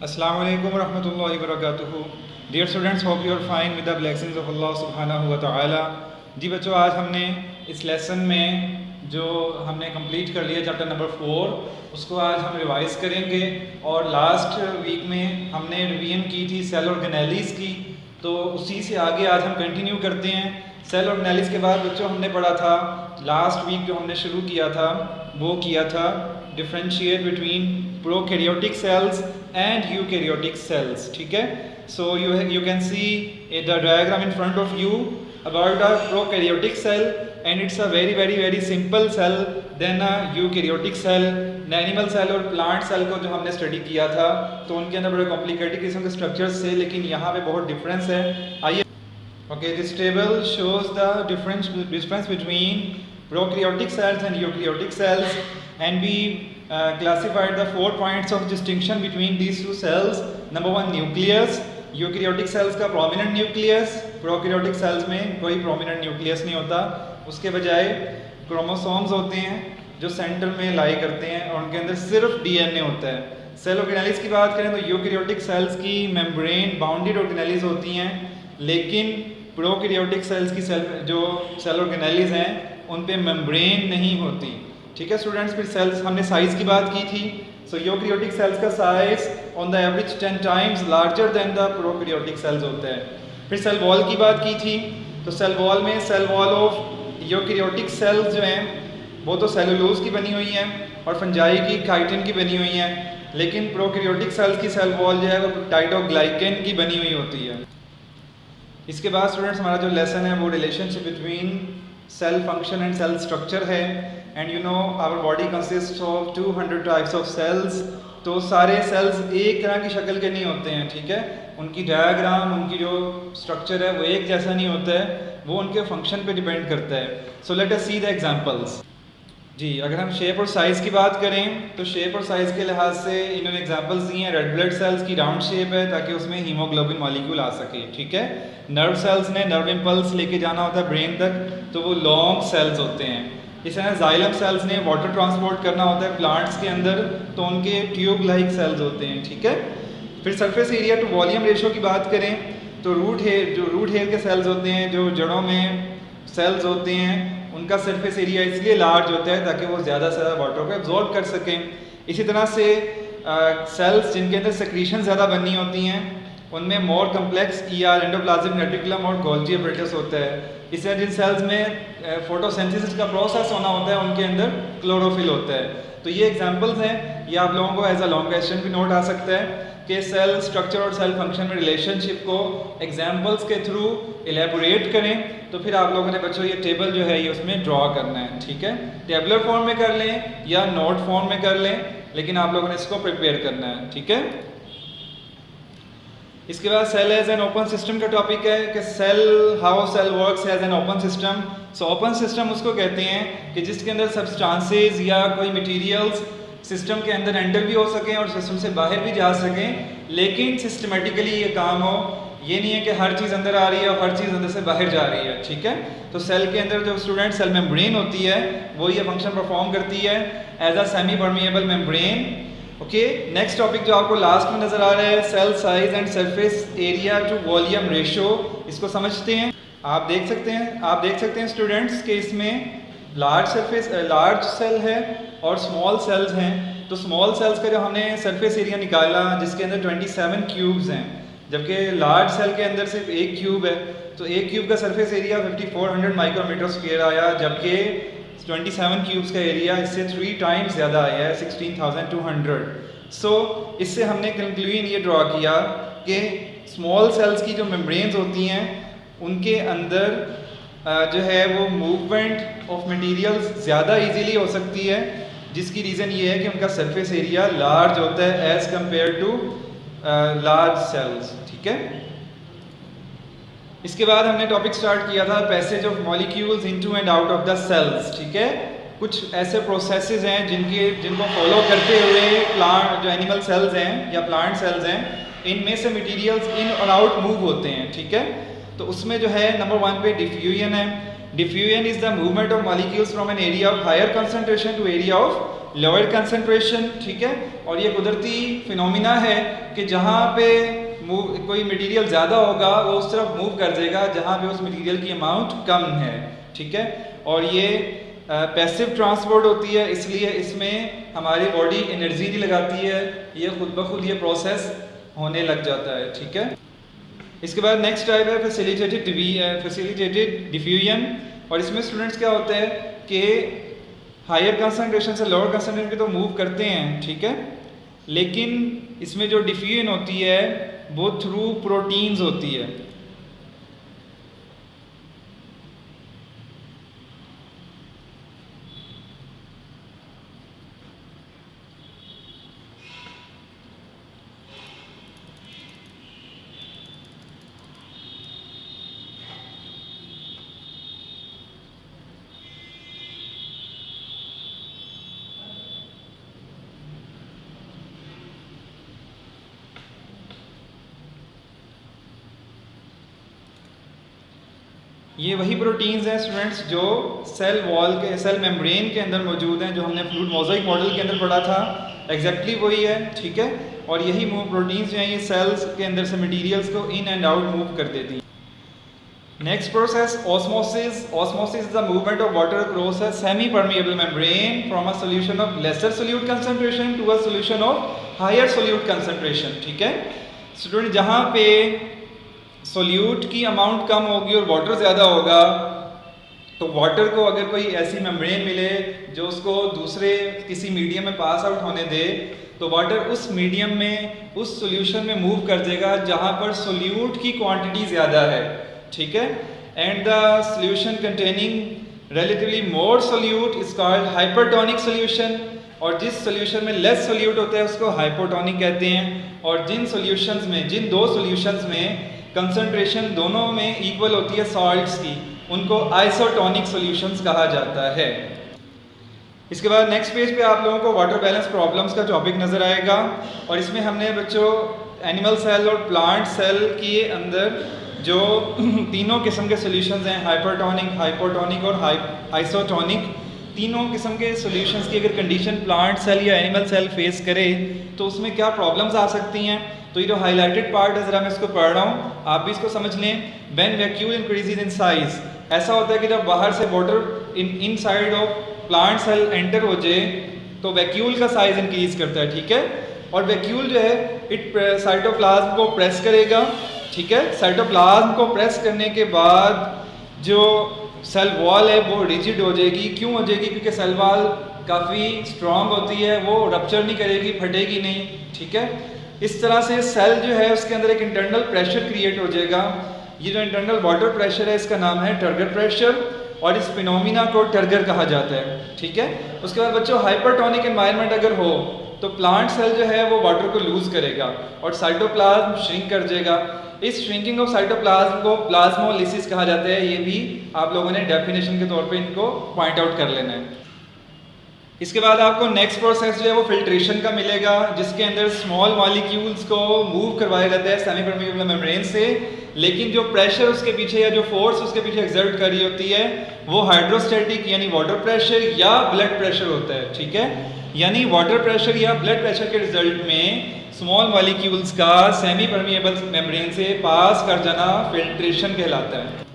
Assalamu alaikum warahmatullahi wabarakatuh. Dear students, hope you are fine with the blessings of Allah subhanahu wa ta'ala. जी बच्चों, आज हमने इस lesson में जो हमने कंप्लीट कर लिया चैप्टर नंबर 4, उसको आज हम रिवाइज करेंगे। और लास्ट वीक में हमने रिवीजन की थी सेल ऑर्गेनेलिस की, तो उसी से आगे आज हम कंटिन्यू करते हैं। सेल ऑर्गेनेलिस के बाद बच्चों हमने पढ़ा था, लास्ट वीक जो हमने शुरू किया था वो किया था differentiate between prokaryotic cells and eukaryotic cells. ठीक है, so you can see the diagram in front of you about a prokaryotic cell and it's a very simple cell than a eukaryotic cell. Animal cell और plant cell को जो हमने study किया था तो उनके अंदर बड़े कॉम्प्लिकेटेड किस्म के स्ट्रक्चर्स थे, लेकिन यहाँ पे बहुत डिफरेंस है। आइए, okay, this table shows the difference between prokaryotic cells and eukaryotic cells, and we classified the 4 points of distinction between these two cells. Number 1, nucleus. Eukaryotic cells का प्रोमिनेंट न्यूक्लियस, प्रोकैरियोटिक सेल्स में कोई prominent nucleus नहीं होता, उसके बजाय chromosomes होते हैं जो सेंटर में लाई करते हैं और उनके अंदर सिर्फ डीएनए होता है। सेल ऑर्गेनेलिस की बात करें तो यूकैरियोटिक सेल्स की मेम्ब्रेन बाउंडेड ऑर्गेनेलिस होती हैं, लेकिन प्रोकैरियोटिक सेल्स की जो सेल ऑर्गेनेलिस हैं उन पे मेम्ब्रेन नहीं होती। ठीक है स्टूडेंट्स, फिर सेल्स हमने साइज़ की बात की थी। सो यूकैरियोटिक सेल्स का size on the average 10 times larger than the prokaryotic cells होता है। फिर सेल वॉल की बात की थी, तो सेल वॉल में cell wall of eukaryotic cells जो हैं वो तो सेलुलोज की बनी हुई हैं और फंजाई की, काइटिन की बनी हुई हैं, लेकिन प्रोकैरियोटिक सेल्स की सेल वॉल जो है वो पेप्टाइडोग्लाइकेन की बनी हुई होती है। इसके बाद स्टूडेंट्स हमारा जो लेसन है वो relationship between cell function and cell structure है। And you know our body consist of 200 types of cells. तो सारे सेल्स एक तरह की शक्ल के नहीं होते हैं, ठीक है, उनकी डायग्राम, उनकी जो स्ट्रक्चर है वो एक जैसा नहीं होता है, वो उनके फंक्शन पे डिपेंड करता है। So let us see the examples. जी, अगर हम शेप और साइज़ की बात करें तो शेप और साइज़ के लिहाज से इन्होंने एग्जांपल्स दिए हैं। रेड ब्लड सेल्स की राउंड शेप है ताकि उसमें हीमोग्लोबिन मॉलिक्यूल आ सके। ठीक है, नर्व सेल्स ने नर्व इम्पल्स लेके जाना होता है ब्रेन तक, तो वो लॉन्ग सेल्स होते हैं। इस तरह जाइलम सेल्स ने वाटर ट्रांसपोर्ट करना होता है प्लांट्स के अंदर, तो उनके ट्यूब लाइक सेल्स होते हैं। ठीक है, फिर surface area to volume ratio की बात करें तो रूट हेयर के सेल्स होते हैं, जो जड़ों में सेल्स होते हैं, उनका सरफेस एरिया इसलिए लार्ज होता है ताकि वो ज़्यादा से ज़्यादा वाटर को एब्जॉर्ब कर सकें। इसी तरह से सेल्स जिनके अंदर सेक्रीशन ज़्यादा बननी होती हैं उनमें मोर कम्प्लेक्स एंडोप्लाज्मिक रेटिकुलम और गोल्जी अपरेटस होता है। इससे जिन सेल्स में फोटोसिंथेसिस का प्रोसेस होना होता है उनके अंदर क्लोरोफिल होता है। तो ये एग्जांपल्स हैं, ये आप लोगों को एज अ लॉन्ग क्वेश्चन भी नोट आ सकता है कि सेल स्ट्रक्चर और सेल फंक्शन में रिलेशनशिप को एग्जांपल्स के थ्रू एलेबोरेट करें। तो फिर आप लोगों ने बच्चों ये टेबल जो है ये उसमें ड्रॉ करना है। ठीक है, टेबलर फॉर्म में कर लें या नोट फॉर्म में कर लें, लेकिन आप लोगों ने इसको प्रिपेयर करना है। ठीक है, इसके बाद cell as an open system का टॉपिक है कि cell how cell works as an open system. So open system उसको कहते हैं कि जिसके अंदर सब्सटेंसेस या कोई मटेरियल्स सिस्टम के अंदर एंटर भी हो सकें और सिस्टम से बाहर भी जा सकें, लेकिन सिस्टमेटिकली ये काम हो। ये नहीं है कि हर चीज़ अंदर आ रही है और हर चीज़ अंदर से बाहर जा रही है। ठीक है, तो सेल के अंदर जो स्टूडेंट सेल मेम्ब्रेन होती है वो ये फंक्शन परफॉर्म करती है as a semi permeable membrane. Okay, next topic जो आपको लास्ट में नजर आ रहा है, cell size and surface area to volume ratio. इसको समझते हैं। आप देख सकते हैं स्टूडेंट्स कि इसमें लार्ज सेल है और स्मॉल सेल्स हैं। तो स्मॉल सेल्स का जो हमने सरफेस एरिया निकाला जिसके अंदर 27 क्यूब्स हैं, जबकि लार्ज सेल के अंदर सिर्फ एक क्यूब है, तो एक क्यूब का सरफेस एरिया 5400 माइक्रोमीटर स्क्वायर आया, जबकि 27 क्यूब्स का एरिया इससे 3 टाइम्स ज़्यादा आया है, 16,200। सो इससे हमने कंक्लूजन ये ड्रॉ किया कि स्मॉल सेल्स की जो मेम्ब्रेन्स होती हैं उनके अंदर जो है वो मूवमेंट ऑफ मटेरियल्स ज़्यादा इजीली हो सकती है, जिसकी रीज़न ये है कि उनका सरफेस एरिया लार्ज होता है as compare to large cells. ठीक है, इसके बाद हमने टॉपिक स्टार्ट किया था passage of molecules into and out of the cells. ठीक है, कुछ ऐसे प्रोसेसेस हैं जिनको फॉलो करते हुए प्लांट जो एनिमल सेल्स हैं या प्लांट सेल्स हैं इनमें से मटेरियल्स इन और आउट मूव होते हैं। ठीक है, तो उसमें जो है नंबर 1 पे डिफ्यूजन है। Diffusion is the movement of molecules from an area of higher concentration to area of lower concentration, ठीक है। और ये कुदरती फिनोमिना है कि जहाँ पे कोई मटेरियल ज़्यादा होगा वो उस तरफ मूव कर जाएगा जहाँ पे उस मटेरियल की अमाउंट कम है, ठीक है। और ये पैसिव ट्रांसपोर्ट होती है, इसलिए इसमें हमारी बॉडी एनर्जी नहीं लगाती है, ये खुद ब खुद ये प्रोसेस होने लग जाता है, ठीक है। इसके बाद नेक्स्ट टाइप है फैसिलिटेटेड डिफ्यूजन। और इसमें स्टूडेंट्स क्या होता है कि हायर कंसंट्रेशन से लोअर कंसंट्रेशन पे तो मूव करते हैं, ठीक है, लेकिन इसमें जो डिफ्यूजन होती है वो थ्रू प्रोटीन्स होती है। ये वही प्रोटीन्स हैं स्टूडेंट्स जो सेल वॉल के, सेल मेम्ब्रेन के अंदर मौजूद हैं, जो हमने फ्लूइड मोज़ाइक मॉडल के अंदर पढ़ा था, एग्जैक्टली वही है, ठीक है। और यही प्रोटीन्स जो हैं ये सेल्स के अंदर से मटेरियल्स को इन एंड आउट मूव कर देती हैं। Next process osmosis. Osmosis is the movement of water across a semi permeable membrane from a solution of lesser solute concentration to a solution of higher solute concentration, ठीक है। Student जहाँ पे solute की amount कम होगी और water ज़्यादा होगा, तो वाटर को अगर कोई ऐसी मेम्ब्रेन मिले जो उसको दूसरे किसी मीडियम में पास आउट होने दे, तो वाटर उस मीडियम में, उस सोल्यूशन में मूव कर देगा जहाँ पर सोल्यूट की क्वांटिटी ज़्यादा है, ठीक है। And the solution containing relatively more solute is called hypertonic solution. और जिस सोल्यूशन में लेस सोल्यूट होता है उसको हाइपोटोनिक कहते हैं। और जिन सॉल्यूशंस में, जिन दो सॉल्यूशंस में कंसंट्रेशन दोनों में इक्वल होती है सॉल्ट्स की, उनको आइसोटोनिक सॉल्यूशंस कहा जाता है। इसके बाद नेक्स्ट पेज पे आप लोगों को वाटर बैलेंस प्रॉब्लम्स का टॉपिक नज़र आएगा। और इसमें हमने बच्चों एनिमल सेल और प्लांट सेल के अंदर जो तीनों किस्म के सॉल्यूशंस हैं, हाइपरटोनिक, हाइपोटोनिक और आइसोटोनिक, तीनों किस्म के सॉल्यूशंस की अगर कंडीशन प्लांट सेल या एनिमल सेल फेस करे तो उसमें क्या प्रॉब्लम्स आ सकती हैं। तो ये जो हाईलाइटेड पार्ट है, ज़रा मैं इसको पढ़ रहा हूँ, आप भी इसको समझ लें। When vacuole increases in size, ऐसा होता है कि जब बाहर से water inside of plant cell enter हो जाए तो वैक्यूल का साइज इंक्रीज करता है, ठीक है। और वैक्यूल जो है इट साइटोप्लाज्म को प्रेस करेगा, ठीक है। साइटोप्लाज्म को प्रेस करने के बाद जो सेल वॉल है वो रिजिड हो जाएगी। क्यों हो जाएगी? क्योंकि सेल वॉल काफ़ी स्ट्रॉन्ग होती है, वो रप्चर नहीं करेगी, फटेगी नहीं, ठीक है। इस तरह से सेल जो है उसके अंदर एक इंटरनल प्रेशर क्रिएट हो जाएगा। ये जो इंटरनल वाटर प्रेशर है इसका नाम है टर्गर प्रेशर, और इस फिनोमिना को टर्गर कहा जाता है, ठीक है। उसके बाद बच्चों हाइपरटोनिक एनवायरनमेंट अगर हो तो प्लांट सेल जो है वो वाटर को लूज करेगा और साइटोप्लाज्म श्रिंक कर जाएगा। इस श्रिंकिंग ऑफ साइटोप्लाज्म को प्लाज्मोलिसिस कहा जाता है। ये भी आप लोगों ने डेफिनेशन के तौर पे इनको पॉइंट आउट कर लेना है। इसके बाद आपको नेक्स्ट प्रोसेस जो है वो फिल्ट्रेशन का मिलेगा, जिसके अंदर स्मॉल मॉलिक्यूल्स को मूव करवाया जाता है सेमी परमिएबल मेम्ब्रेन से, लेकिन जो प्रेशर उसके पीछे या जो फोर्स उसके पीछे एक्सर्ट कर रही होती है वो हाइड्रोस्टैटिक यानी वाटर प्रेशर या ब्लड प्रेशर होता है, ठीक है। यानी वाटर प्रेशर या ब्लड प्रेशर के रिजल्ट में स्मॉल मॉलिक्यूल्स का सेमी परमिएबल मेम्ब्रेन से पास कर जाना फिल्ट्रेशन कहलाता है।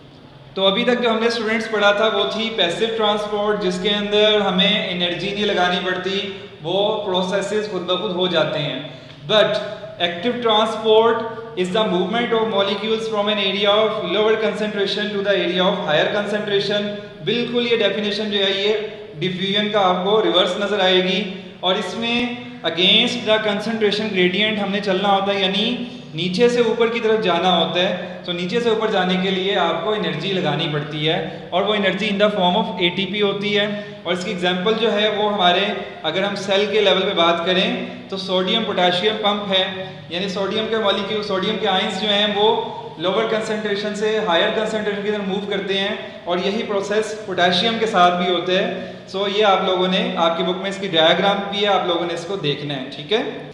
तो अभी तक जो हमने स्टूडेंट्स पढ़ा था वो थी पैसिव ट्रांसपोर्ट, जिसके अंदर हमें एनर्जी नहीं लगानी पड़ती, वो प्रोसेसेस खुद ब खुद हो जाते हैं। But active transport is the movement of molecules from an area of lower concentration to the area of higher concentration. बिल्कुल ये डेफिनेशन जो है ये डिफ्यूजन का आपको रिवर्स नजर आएगी, और इसमें अगेंस्ट द कंसंट्रेशन ग्रेडियंट हमने चलना होता है, यानी नीचे से ऊपर की तरफ जाना होता है। तो नीचे से ऊपर जाने के लिए आपको एनर्जी लगानी पड़ती है, और वो energy in the form of ATP होती है। और इसकी एग्जांपल जो है वो हमारे, अगर हम सेल के लेवल पे बात करें तो सोडियम पोटेशियम पंप है, यानी सोडियम के मॉलिक्यूल, सोडियम के आयंस जो हैं वो लोअर कंसंट्रेशन से हायर कंसंट्रेशन की तरफ मूव करते हैं, और यही प्रोसेस पोटेशियम के साथ भी होता है। सो ये आप लोगों ने, आपकी बुक में इसकी डायग्राम भी है, आप लोगों ने इसको देखना है, ठीक है।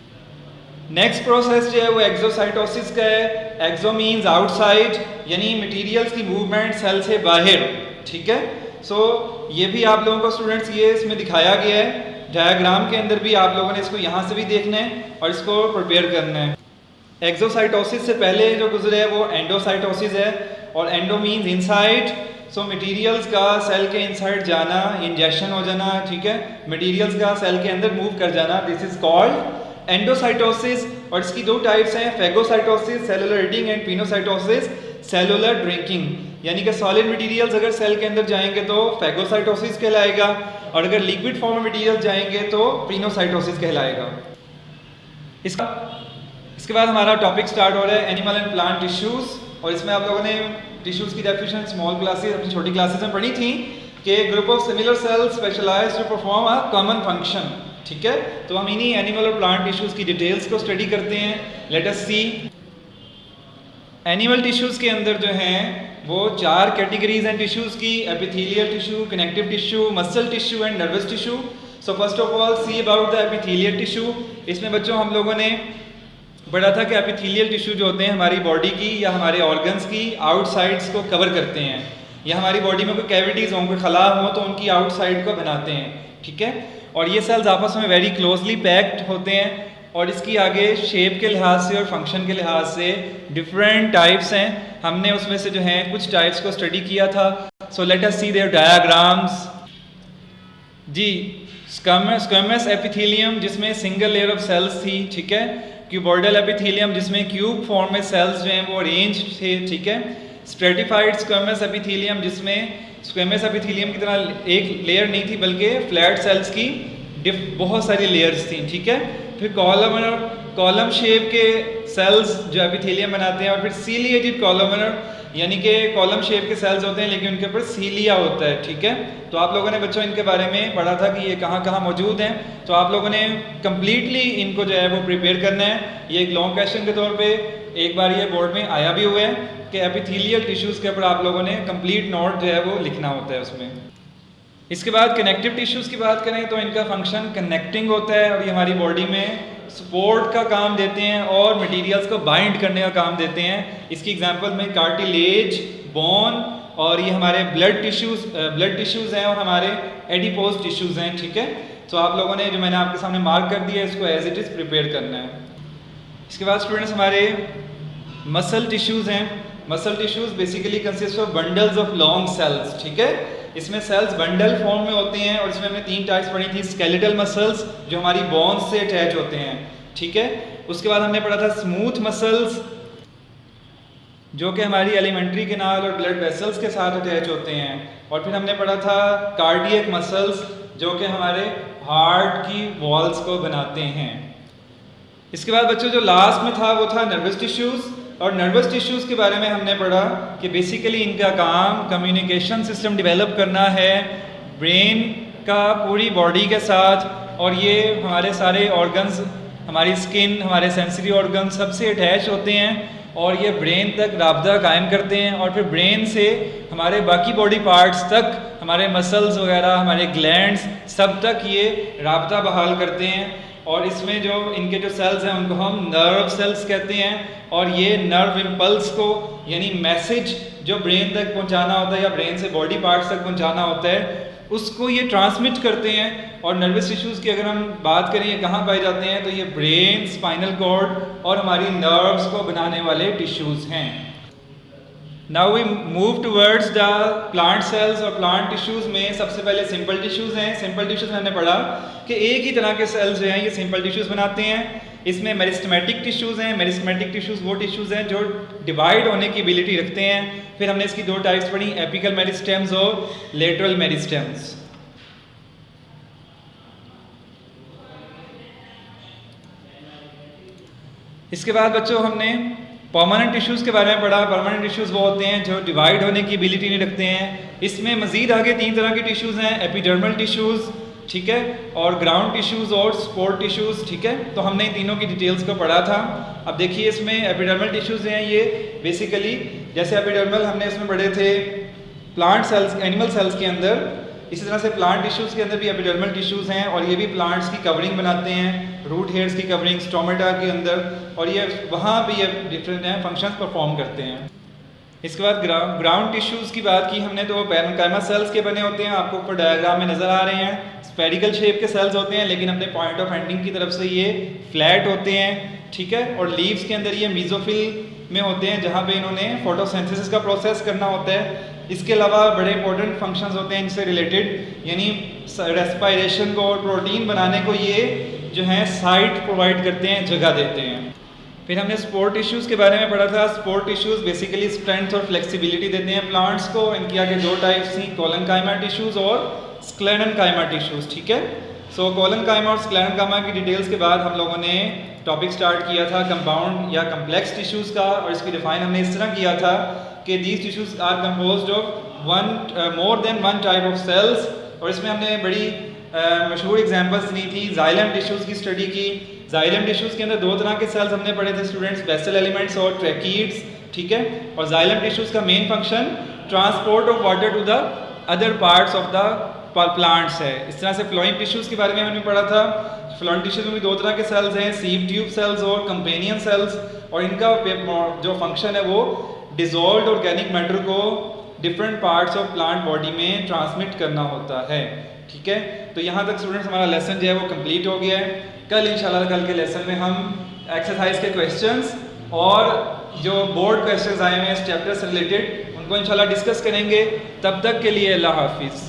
नेक्स्ट प्रोसेस जो है वो एक्सोसाइटोसिस का है। एक्सो मीन्स आउटसाइड, यानी मटेरियल्स की मूवमेंट सेल से बाहर, ठीक है। सो ये भी आप लोगों को स्टूडेंट्स ये इसमें दिखाया गया है डायग्राम के अंदर भी आप लोगों ने इसको यहाँ से भी देखना है और इसको प्रिपेयर करना है। एक्सोसाइटोसिस से पहले जो गुजरे है वो एंडोसाइटोसिस है, और एंडो मीन्स इनसाइड, सो मटेरियल्स का सेल के इनसाइड जाना, इंजेक्शन हो जाना, ठीक है, मटेरियल्स का सेल के अंदर मूव कर जाना, दिस इज कॉल्ड एंडोसाइटोसिस। और इसकी दो टाइप्स हैं, phagocytosis cellular eating and pinocytosis cellular drinking. यानी कि सॉलिड मटेरियल्स अगर सेल के अंदर जाएंगे तो फेगोसाइटोसिस कहलाएगा, और अगर लिक्विड फॉर्म में मटेरियल जाएंगे तो पिनोसाइटोसिस कहलाएगा। इसके बाद हमारा टॉपिक स्टार्ट हो रहा है एनिमल एंड प्लांट टिश्यूज, और इसमें आप लोगों ने टिश्यूज की डेफिनेशन स्मॉल क्लासेस अपनी छोटी क्लासेस में पढ़ी थी कि group of similar cells specialised to perform a common function, ठीक है। तो हम इन्हीं एनिमल और प्लांट टिश्यूज की डिटेल्स को स्टडी करते हैं। Let us see. Animal tissues के अंदर जो हैं वो 4 कैटेगरीज हैं टिश्यूज की, epithelial tissue, connective tissue, muscle tissue and nervous tissue. So first of all see about the epithelial tissue. इसमें बच्चों हम लोगों ने पढ़ा था कि एपिथेलियल टिश्यू जो होते हैं हमारी बॉडी की या हमारे ऑर्गन्स की आउटसाइड्स को कवर करते हैं, या हमारी बॉडी में कोई कैविटीज़ हों, कोई खला हो तो उनकी आउटसाइड को बनाते हैं, ठीक है। और ये सेल्स आपस में वेरी क्लोजली पैक्ड होते हैं, और इसकी आगे शेप के लिहाज से और फंक्शन के लिहाज से डिफरेंट टाइप्स हैं। हमने उसमें से जो हैं कुछ टाइप्स को स्टडी किया था। So let us see their diagrams. जी, स्क्वेमस एपिथेलियम जिसमें सिंगल लेयर ऑफ सेल्स थी, ठीक है। क्यूबॉइडल एपिथेलियम जिसमें क्यूब फॉर्म में सेल्स जो हैं वो अरेंज थे, ठीक है। स्ट्रेटिफाइड स्क्वेमस एपिथेलियम जिसमें स्क्वेमस एपिथेलियम की तरह एक लेयर नहीं थी बल्कि फ्लैट सेल्स की बहुत सारी लेयर्स थी, ठीक है। फिर कॉलम शेप के सेल्स जो एपिथेलियम बनाते हैं, और फिर सीलिएटेड कॉलमनर यानी कि कॉलम शेप के सेल्स होते हैं लेकिन उनके ऊपर सीलिया होता है, ठीक है। तो आप लोगों ने बच्चों इनके बारे में पढ़ा था कि ये कहाँ कहाँ मौजूद हैं, तो आप लोगों ने कम्प्लीटली इनको जो है वो प्रिपेयर करना है। ये एक लॉन्ग क्वेश्चन के तौर पे एक बार ये बोर्ड में आया भी हुआ है कि एपिथेलियल टिश्यूज़ के ऊपर आप लोगों ने कंप्लीट नोट जो है वो लिखना होता है उसमें। इसके बाद कनेक्टिव टिश्यूज़ की बात करें तो इनका फंक्शन कनेक्टिंग होता है, और ये हमारी बॉडी में सपोर्ट का काम देते हैं और मटेरियल्स को बाइंड करने का काम देते हैं। इसकी एग्जांपल में कार्टिलेज, बोन, और ये हमारे ब्लड टिश्यूज़ हैं और हमारे एडिपोज टिश्यूज़ हैं, ठीक है। तो आप लोगों ने जो मैंने आपके सामने मार्क कर दिया है इसको एज इट इज़ प्रिपेयर करना है। इसके बाद स्टूडेंट्स हमारे मसल टिश्यूज़ हैं। Muscle tissues basically consist of bundles of long cells, ठीक है। इसमें सेल्स बंडल फॉर्म में होते हैं, और इसमें हमने 3 टाइप्स पढ़ी थी। स्केलेटल मसल्स जो हमारी बोन्स से अटैच होते हैं, ठीक है। उसके बाद हमने पढ़ा था स्मूथ मसल्स जो कि हमारी एलिमेंट्री कैनाल और ब्लड वेसल्स के साथ अटैच होते हैं, और फिर हमने पढ़ा था कार्डियक मसल्स जो कि हमारे हार्ट की वॉल्स को बनाते हैं। इसके बाद बच्चों जो लास्ट में था वो था नर्वस टिश्यूज़, और नर्वस टिश्यूज़ के बारे में हमने पढ़ा कि बेसिकली इनका काम कम्युनिकेशन सिस्टम डेवलप करना है ब्रेन का पूरी बॉडी के साथ, और ये हमारे सारे ऑर्गन्स, हमारी स्किन, हमारे सेंसरी ऑर्गन सबसे अटैच होते हैं, और ये ब्रेन तक राब्ता कायम करते हैं, और फिर ब्रेन से हमारे बाकी बॉडी पार्ट्स तक, हमारे मसल्स वगैरह, हमारे ग्लैंड्स सब तक ये राब्ता बहाल करते हैं। और इसमें जो इनके जो सेल्स हैं उनको हम नर्व सेल्स कहते हैं, और ये नर्व इम्पल्स को यानी मैसेज जो ब्रेन तक पहुंचाना होता है या ब्रेन से बॉडी पार्ट्स तक पहुंचाना होता है उसको ये ट्रांसमिट करते हैं। और नर्वस टिश्यूज़ की अगर हम बात करें ये कहाँ पाए जाते हैं तो ये ब्रेन, स्पाइनल कॉर्ड और हमारी नर्व्स को बनाने वाले टिश्यूज़ हैं। Now we move towards the plant cells, और प्लांट टिश्यूज़ में सबसे पहले सिंपल टिश्यूज़ हैं। सिंपल टिश्यूज़ हमने पढ़ा कि एक ही तरह के सेल्स जो हैं ये सिंपल टिश्यूज़ बनाते हैं। इसमें मेरिस्टेमेटिक टिश्यूज़ हैं। मेरिस्टेमेटिक टिश्यूज़ वो टिश्यूज़ हैं जो डिवाइड होने की एबिलिटी रखते हैं। फिर हमने इसकी 2 टाइप्स पढ़ी, एपिकल मेरिस्टेम्स और लेटरल मेरिस्टेम्स। इसके बाद बच्चों हमने परमानेंट टिश्यूज़ के बारे में पढ़ा। परमानेंट टिश्यूज़ वो होते हैं जो डिवाइड होने की एबिलिटी नहीं रखते हैं। इसमें मज़ीद आगे 3 तरह के टिश्यूज़ हैं, एपिडर्मल टिश्यूज़, ठीक है, और ग्राउंड टिश्यूज़ और स्पोर्ट टिश्यूज़, ठीक है। तो हमने इन तीनों की डिटेल्स को पढ़ा था। अब देखिए इसमें एपिडर्मल टिश्यूज़ हैं, ये बेसिकली जैसे एपिडर्मल हमने इसमें पढ़े थे प्लांट सेल्स, एनिमल सेल्स के अंदर, इसी तरह से प्लांट टिश्यूज़ के अंदर भी एपिडर्मल टिश्यूज़ हैं, और ये भी प्लांट्स की कवरिंग बनाते हैं, रूट हेयर्स की कवरिंग, स्टोमेटा के अंदर, और ये वहाँ भी ये डिफरेंट हैं फंक्शंस परफॉर्म करते हैं। इसके बाद ग्राउंड टिश्यूज़ की बात की हमने, तो पैरेन्काइमा सेल्स के बने होते हैं, आपको ऊपर डायग्राम में नज़र आ रहे हैं। स्फेरिकल शेप के सेल्स होते हैं, लेकिन अपने पॉइंट ऑफ एंडिंग की तरफ से ये फ्लैट होते हैं, ठीक है। और लीव्स के अंदर ये मीजोफिल में होते हैं, जहाँ पे इन्होंने फोटोसिंथेसिस का प्रोसेस करना होता है। इसके अलावा बड़े इंपॉर्टेंट फंक्शंस होते हैं इनसे रिलेटेड, यानी रेस्पिरेशन को और प्रोटीन बनाने को ये जो है साइट प्रोवाइड करते हैं, जगह देते हैं। फिर हमने स्पोर टिश्यूज़ के बारे में पढ़ा था। स्पोर टिश्यूज़ बेसिकली स्ट्रेंथ और फ्लेक्सिबिलिटी देते हैं प्लांट्स को। इनकी आगे दो टाइप्स थी, कोलनकाइमा टिश्यूज़ और स्क्लेरेनकाइमा टिश्यूज़, ठीक है। सो कोलनकाइमा और स्क्लेरेनकाइमा की डिटेल्स के बाद हम लोगों ने टॉपिक स्टार्ट किया था कंपाउंड या कम्प्लेक्स टिश्यूज़ का, और इसकी डिफाइन हमने इस तरह किया था कि these tissues are composed of more than one type of cells. और इसमें हमने बड़ी मशहूर एग्जांपल्स ली थी। जाइलम टिश्यूज़ की स्टडी की। जाइलम टिश्यूज़ के अंदर दो तरह के सेल्स हमने पढ़े थे स्टूडेंट्स, बेसल एलिमेंट्स और ट्रैकीड्स, ठीक है। और जाइलम टिश्यूज़ का main function transport of water to the other parts of the plants है। इस तरह से फ्लोइंग टिश्यूज़ के बारे में हमने पढ़ा था। फ्लोइंग टिश्यूज़ में भी दो तरह के सेल्स हैं, सीव ट्यूब सेल्स और कंपेनियन सेल्स, और इनका जो फंक्शन है वो डिजॉल्व्ड ऑर्गेनिक मैटर को different parts of plant body में ट्रांसमिट करना होता है, ठीक है। तो यहाँ तक स्टूडेंट्स हमारा लेसन जो है वो कंप्लीट हो गया है। कल इंशाल्लाह कल के लेसन में हम एक्सरसाइज के क्वेश्चंस और जो बोर्ड क्वेश्चंस आए हैं इस चैप्टर से रिलेटेड उनको इंशाल्लाह डिस्कस करेंगे। तब तक के लिए अल्लाह हाफिज़।